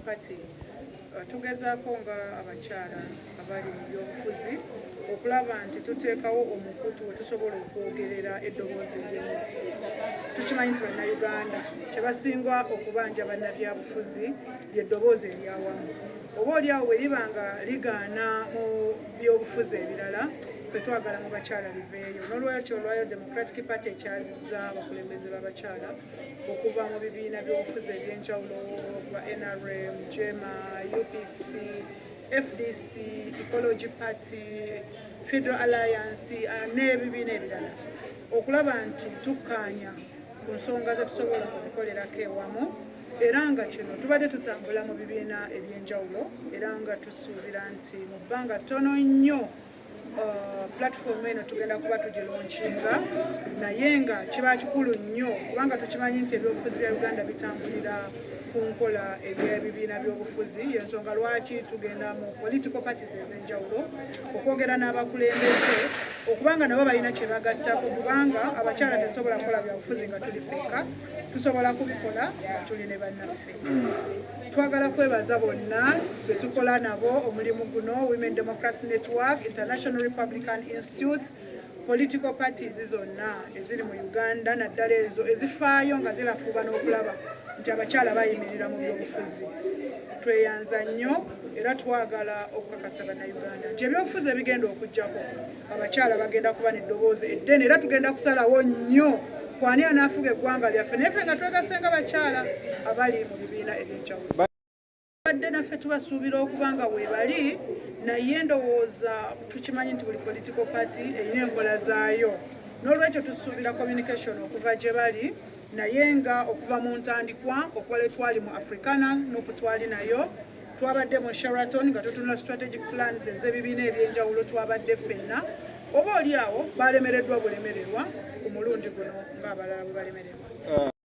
Party tugezaako nga abakyala abali mu byobufuzi okulaba nti tuteekawo omukutu we tusobola okwogerera eddoboozi erimu. Tukimanyi nti bannayuganda kye basinga okubanja bannabyabufuzi ly'eddoboozi eryawamu. Oba oliawo bwe liba nga ligaana mu byobufuzi ebirala ffe twagala mu bakyala liveeyo. N'olwekyo olwayo Democratic Party ekyazizza abakulembeze b'abakyala okuva mu bibiina by'obufuzi eby'enjawulo okuva NRM, JEMA, UPC, FDC, Ecology Party, Federal Alliance n'ebibiina ebirala okulaba nti tukkaanya ku nsonga ze tusobola okukolerako ewamu era nga kino tubadde tutambula mu bibiina eby'enjawulo era nga tusuubira nti mu bbanga ttono nnyo platform eno tugenda kuba tugilonkinga naye nga kiba kikulu nnyo kubanga tukimanyi nti ebyobufuzi bya Uganda bitambulira ku nkola eby'ebibiina by'obufuzi y'ensonga lwaki tugenda mu political parties ez'enjawulo okwogera n'abakulembeze okubanga nabo balina kye bagattako kubanga abakyala tetusobola kukola byabufuzi nga tuli ffekka tusobola kubikola nga tuli ne bannaffe. Twagala kwebaza bonna be tukola nabo omulimu guno Women Democracy Network, International Republican Institute, political parties zonna eziri mu Uganda naddala ezo ezifaayo nga zirafuuba n'okulaba nti abakyala bayimirira mu byobufuzi. Tweyanza nnyo era twagala okukakasa bannayuganda nti ebyobufuzi ebigenda okujjako abakyala bagenda kuba n'eddoboozi eddene era tugenda kusalawo nnyo kwani anaafuga eggwanga lyaffe naye ffe nga twegasenga bakyala abali mu bibiina eby'enjawulo. Badde naffe tubasuubira okuba nga weebali naye ndowooza tukimanyi nti buli political party erina enkola zaayo n'olwekyo tusuubira communication okuva gye bali naye nga okuva mu ntandikwa okuva lwe twali mu Africana n'oku twali nayo twabadde mu Sheraton nga tutunula strategic plans ez'ebibiina eby'enjawulo twabadde ffenna oba oliawo balemereddwa bulemererwa ku mulundi guno ng'abalala bwe balemererwa.